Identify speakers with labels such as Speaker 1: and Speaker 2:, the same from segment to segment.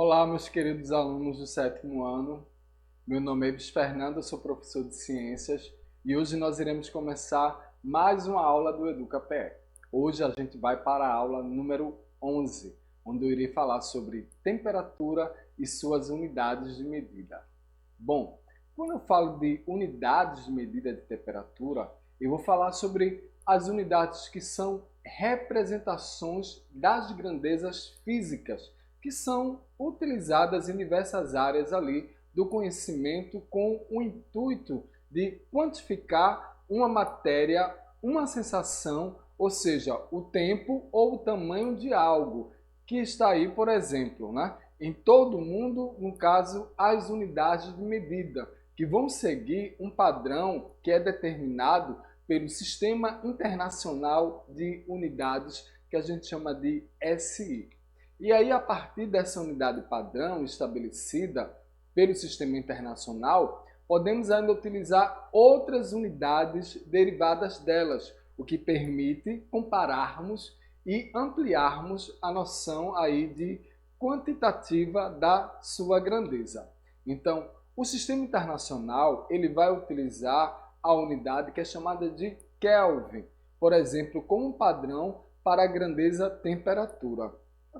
Speaker 1: Olá, meus queridos alunos do sétimo ano. Meu nome é Ives Fernando, eu sou professor de Ciências e hoje nós iremos começar mais uma aula do EducaPE. Hoje a gente vai para a aula número 11, onde eu irei falar sobre temperatura e suas unidades de medida. Bom, quando eu falo de unidades de medida de temperatura, eu vou falar sobre as unidades que são representações das grandezas físicas que são utilizadas em diversas áreas ali do conhecimento com o intuito de quantificar uma matéria, uma sensação, ou seja, o tempo ou o tamanho de algo que está aí, por exemplo, né? Em todo o mundo, no caso, as unidades de medida, que vão seguir um padrão que é determinado pelo Sistema Internacional de Unidades, que a gente chama de SI. E aí, a partir dessa unidade padrão estabelecida pelo Sistema Internacional, podemos ainda utilizar outras unidades derivadas delas, o que permite compararmos e ampliarmos a noção aí de quantitativa da sua grandeza. Então, o Sistema Internacional ele vai utilizar a unidade que é chamada de Kelvin, por exemplo, como um padrão para a grandeza temperatura.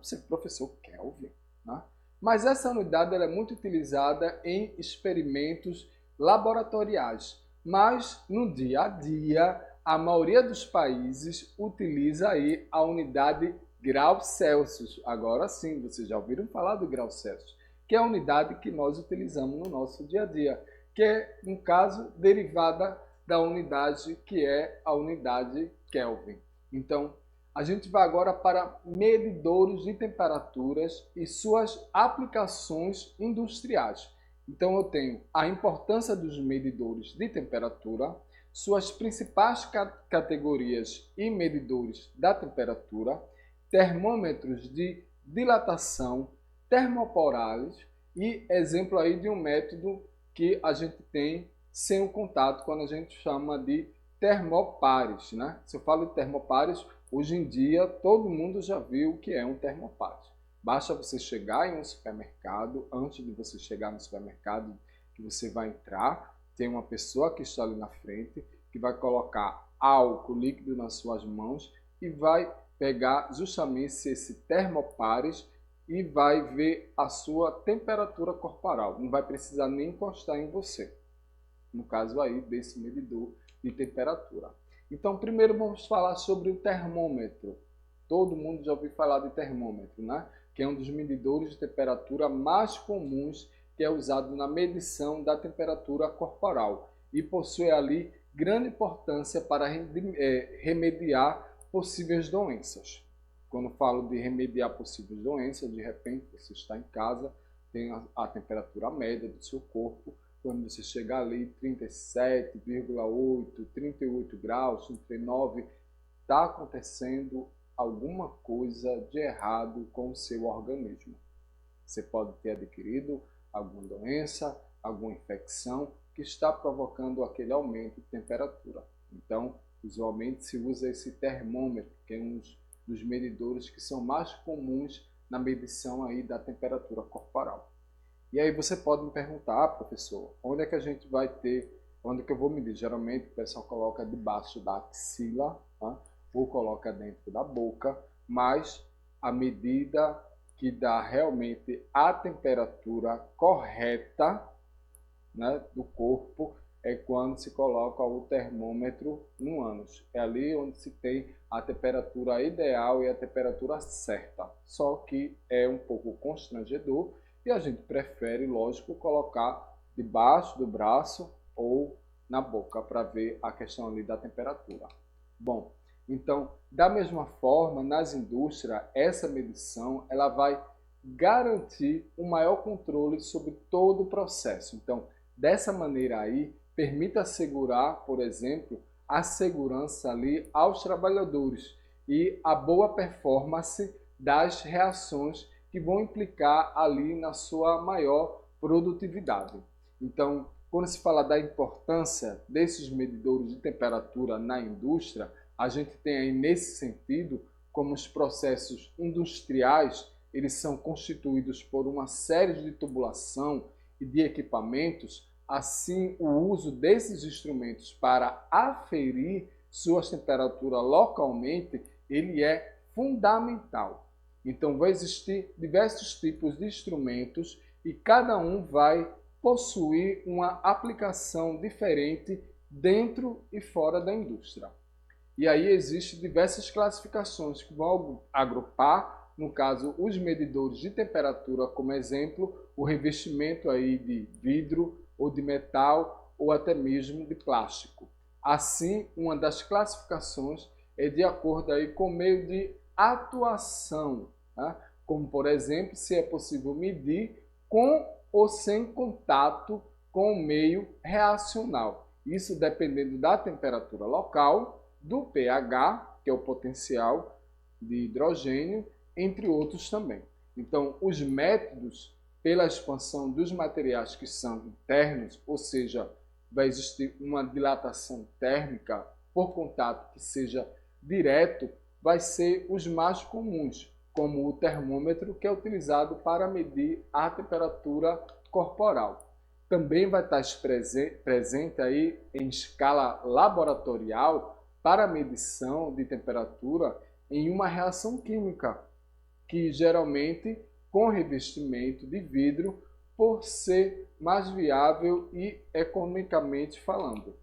Speaker 1: Você, professor Kelvin, né? Mas essa unidade ela é muito utilizada em experimentos laboratoriais, mas no dia a dia a maioria dos países utiliza aí a unidade grau Celsius. Agora sim, vocês já ouviram falar do grau Celsius, que é a unidade que nós utilizamos no nosso dia a dia, que é, no caso, derivada da unidade que é a unidade Kelvin. Então, a gente vai agora para medidores de temperaturas e suas aplicações industriais. Então, eu tenho a importância dos medidores de temperatura, suas principais categorias e medidores da temperatura, termômetros de dilatação, termoporais e exemplo aí de um método que a gente tem sem o contato, quando a gente chama de termopares, né? Se eu falo de termopares, hoje em dia todo mundo já viu o que é um termopares. Basta você chegar em um supermercado, antes de você chegar no supermercado que você vai entrar, tem uma pessoa que está ali na frente que vai colocar álcool líquido nas suas mãos e vai pegar justamente esse termopares e vai ver a sua temperatura corporal. Não vai precisar nem encostar em você. No caso aí desse medidor de temperatura. Então, primeiro vamos falar sobre o termômetro. Todo mundo já ouviu falar de termômetro, né? Que é um dos medidores de temperatura mais comuns que é usado na medição da temperatura corporal e possui ali grande importância para remediar possíveis doenças. Quando falo de remediar possíveis doenças, de repente você está em casa, tem a temperatura média do seu corpo, quando você chegar ali 37,8, 38 graus, 39, está acontecendo alguma coisa de errado com o seu organismo. Você pode ter adquirido alguma doença, alguma infecção que está provocando aquele aumento de temperatura. Então, usualmente se usa esse termômetro, que é um dos medidores que são mais comuns na medição aí da temperatura corporal. E aí você pode me perguntar, professor, onde é que a gente vai ter, onde é que eu vou medir? Geralmente o pessoal coloca debaixo da axila, tá? Ou coloca dentro da boca, mas a medida que dá realmente a temperatura correta, né, do corpo é quando se coloca o termômetro no ânus. É ali onde se tem a temperatura ideal e a temperatura certa. Só que é um pouco constrangedor e a gente prefere, lógico, colocar debaixo do braço ou na boca para ver a questão ali da temperatura. Bom, então, da mesma forma, nas indústrias, essa medição ela vai garantir um maior controle sobre todo o processo. Então, dessa maneira aí, permite assegurar, por exemplo, a segurança ali aos trabalhadores e a boa performance das reações que vão implicar ali na sua maior produtividade. Então, quando se fala da importância desses medidores de temperatura na indústria, a gente tem aí nesse sentido como os processos industriais eles são constituídos por uma série de tubulação e de equipamentos, assim o uso desses instrumentos para aferir suas temperaturas localmente, ele é fundamental. Então vai existir diversos tipos de instrumentos e cada um vai possuir uma aplicação diferente dentro e fora da indústria. E aí existem diversas classificações que vão agrupar, no caso, os medidores de temperatura, como exemplo, o revestimento aí de vidro ou de metal ou até mesmo de plástico. Assim, uma das classificações é de acordo aí com o meio de atuação, tá? Como por exemplo, se é possível medir com ou sem contato com o meio reacional. Isso dependendo da temperatura local, do pH, que é o potencial de hidrogênio, entre outros também. Então, os métodos pela expansão dos materiais que são internos, ou seja, vai existir uma dilatação térmica por contato que seja direto, vai ser os mais comuns, como o termômetro, que é utilizado para medir a temperatura corporal. Também vai estar presente aí em escala laboratorial para medição de temperatura em uma reação química, que geralmente com revestimento de vidro, por ser mais viável e economicamente falando.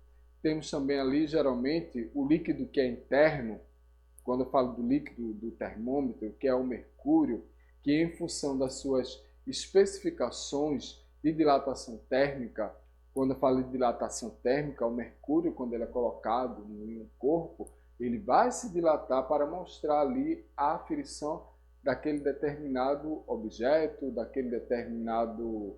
Speaker 1: Temos também ali geralmente o líquido que é interno, quando eu falo do líquido do termômetro, que é o mercúrio, que em função das suas especificações de dilatação térmica, quando eu falo de dilatação térmica, o mercúrio, quando ele é colocado em um corpo, ele vai se dilatar para mostrar ali a aferição daquele determinado objeto, daquele determinado,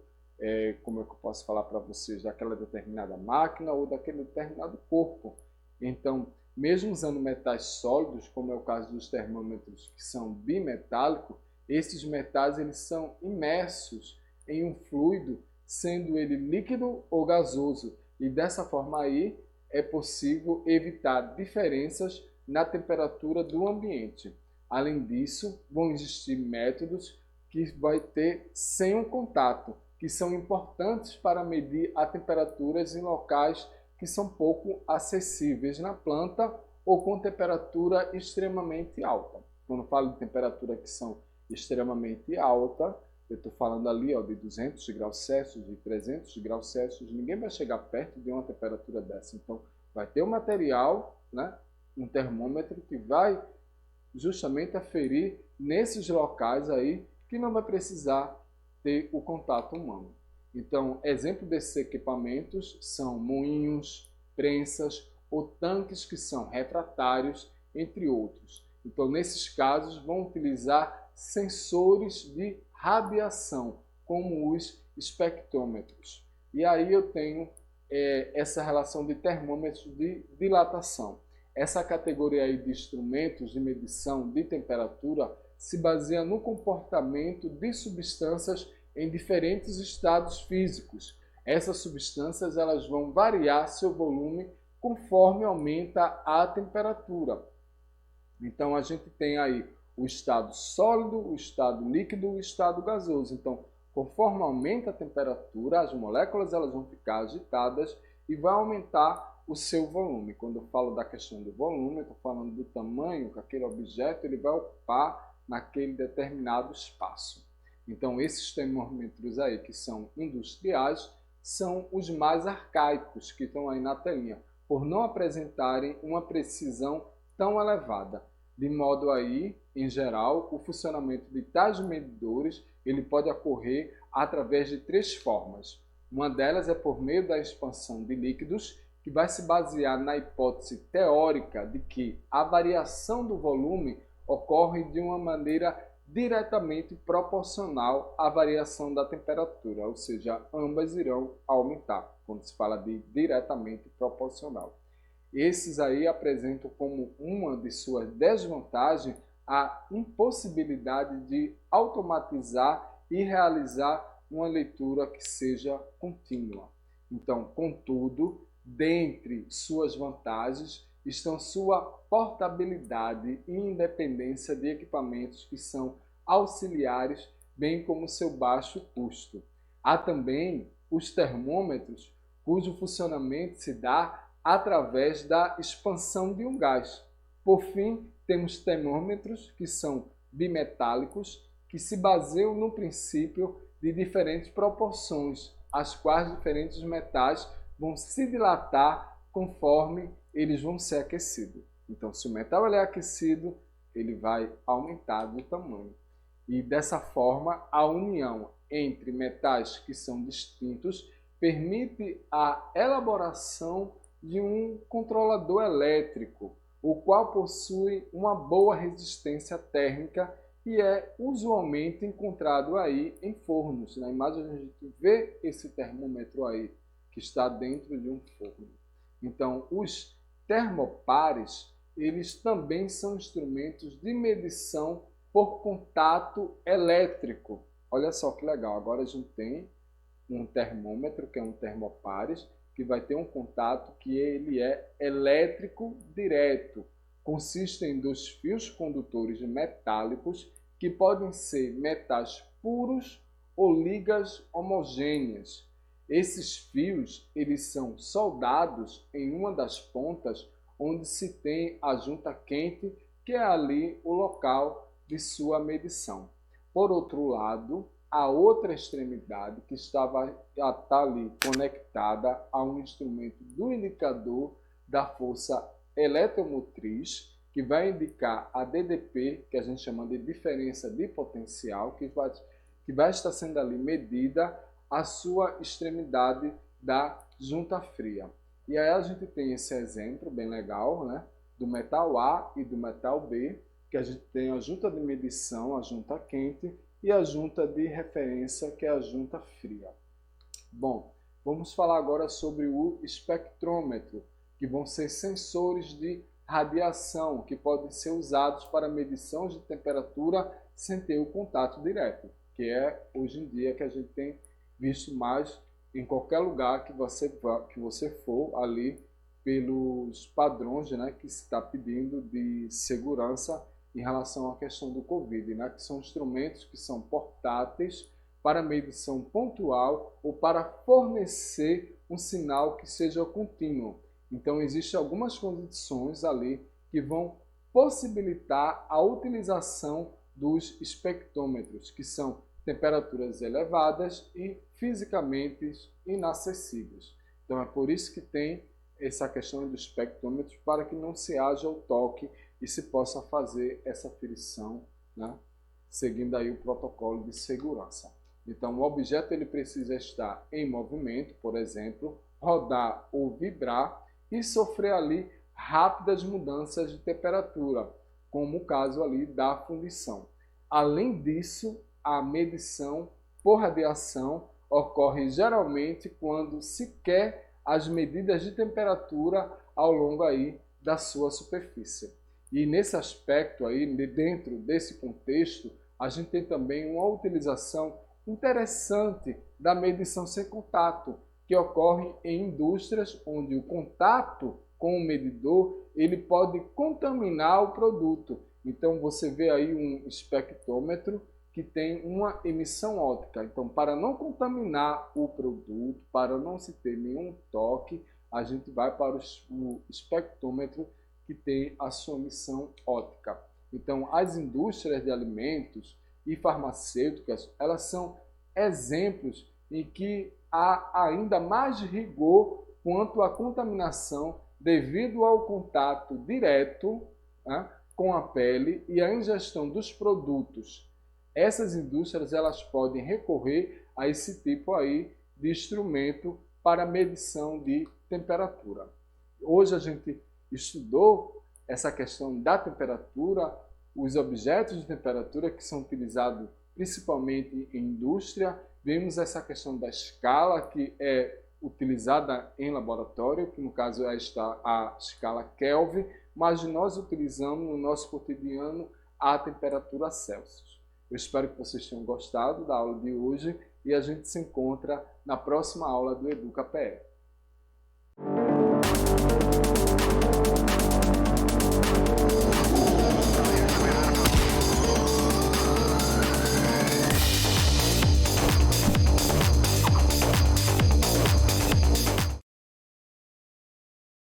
Speaker 1: como é que eu posso falar para vocês, daquela determinada máquina ou daquele determinado corpo. Então, mesmo usando metais sólidos, como é o caso dos termômetros que são bimetálicos, esses metais eles são imersos em um fluido, sendo ele líquido ou gasoso, e dessa forma aí é possível evitar diferenças na temperatura do ambiente. Além disso, vão existir métodos que vai ter sem um contato, que são importantes para medir as temperaturas em locais que são pouco acessíveis na planta ou com temperatura extremamente alta. Quando eu falo de temperatura que são extremamente alta, eu estou falando ali de 200 graus Celsius, de 300 graus Celsius, ninguém vai chegar perto de uma temperatura dessa. Então, vai ter um material, né, um termômetro que vai justamente aferir nesses locais aí que não vai precisar ter o contato humano. Então, exemplo desses equipamentos são moinhos, prensas ou tanques que são refratários, entre outros. Então, nesses casos, vão utilizar sensores de radiação, como os espectrômetros. E aí eu tenho essa relação de termômetros de dilatação. Essa categoria aí de instrumentos de medição de temperatura se baseia no comportamento de substâncias em diferentes estados físicos. Essas substâncias elas vão variar seu volume conforme aumenta a temperatura. Então a gente tem aí o estado sólido, o estado líquido e o estado gasoso. Então, conforme aumenta a temperatura, as moléculas elas vão ficar agitadas e vai aumentar o seu volume. Quando eu falo da questão do volume, eu estou falando do tamanho que aquele objeto ele vai ocupar naquele determinado espaço. Então, esses termômetros aí que são industriais são os mais arcaicos que estão aí na telinha, por não apresentarem uma precisão tão elevada. De modo aí, em geral, o funcionamento de tais medidores ele pode ocorrer através de três formas. Uma delas é por meio da expansão de líquidos, que vai se basear na hipótese teórica de que a variação do volume ocorre de uma maneira diretamente proporcional à variação da temperatura, ou seja, ambas irão aumentar, quando se fala de diretamente proporcional. Esses aí apresentam como uma de suas desvantagens a impossibilidade de automatizar e realizar uma leitura que seja contínua. Então, contudo, dentre suas vantagens estão sua portabilidade e independência de equipamentos que são auxiliares, bem como seu baixo custo. Há também os termômetros, cujo funcionamento se dá através da expansão de um gás. Por fim, temos termômetros que são bimetálicos, que se baseiam no princípio de diferentes proporções, as quais diferentes metais vão se dilatar conforme eles vão ser aquecidos. Então, se o metal é aquecido, ele vai aumentar de tamanho. E dessa forma, a união entre metais que são distintos permite a elaboração de um controlador elétrico, o qual possui uma boa resistência térmica e é usualmente encontrado aí em fornos. Na imagem a gente vê esse termômetro aí, que está dentro de um forno. Então, os termopares, eles também são instrumentos de medição por contato elétrico. Olha só que legal, agora a gente tem um termômetro, que é um termopares, que vai ter um contato que ele é elétrico direto. Consiste em dois fios condutores metálicos que podem ser metais puros ou ligas homogêneas. Esses fios, eles são soldados em uma das pontas onde se tem a junta quente, que é ali o local de sua medição. Por outro lado, a outra extremidade que está ali conectada a um instrumento do indicador da força eletromotriz, que vai indicar a DDP, que a gente chama de diferença de potencial, que vai estar sendo ali medida a sua extremidade da junta fria. E aí a gente tem esse exemplo bem legal, né, do metal A e do metal B, que a gente tem a junta de medição, a junta quente, e a junta de referência, que é a junta fria. Bom, vamos falar agora sobre o espectrômetro, que vão ser sensores de radiação, que podem ser usados para medição de temperatura sem ter o contato direto, que é hoje em dia que a gente tem visto mais em qualquer lugar que você for ali pelos padrões, né, que se está pedindo de segurança em relação à questão do Covid, né, que são instrumentos que são portáteis para medição pontual ou para fornecer um sinal que seja contínuo. Então, existem algumas condições ali que vão possibilitar a utilização dos espectrômetros, que são temperaturas elevadas e fisicamente inacessíveis. Então, é por isso que tem essa questão do espectrômetro, para que não se haja o toque e se possa fazer essa aferição, né, seguindo aí o protocolo de segurança. Então, o objeto ele precisa estar em movimento, por exemplo, rodar ou vibrar e sofrer ali rápidas mudanças de temperatura, como o caso ali da fundição. Além disso, a medição por radiação ocorre geralmente quando se quer as medidas de temperatura ao longo aí da sua superfície. E nesse aspecto aí, dentro desse contexto, a gente tem também uma utilização interessante da medição sem contato, que ocorre em indústrias onde o contato com o medidor ele pode contaminar o produto. Então você vê aí um espectrômetro que tem uma emissão óptica. Então, para não contaminar o produto, para não se ter nenhum toque, a gente vai para o espectrômetro que tem a sua emissão óptica. Então, as indústrias de alimentos e farmacêuticas, elas são exemplos em que há ainda mais rigor quanto à contaminação devido ao contato direto, né, com a pele e a ingestão dos produtos. Essas indústrias elas podem recorrer a esse tipo aí de instrumento para medição de temperatura. Hoje a gente estudou essa questão da temperatura, os objetos de temperatura que são utilizados principalmente em indústria. Vimos essa questão da escala que é utilizada em laboratório, que no caso é a escala Kelvin, mas nós utilizamos no nosso cotidiano a temperatura Celsius. Eu espero que vocês tenham gostado da aula de hoje e a gente se encontra na próxima aula do EducaPE.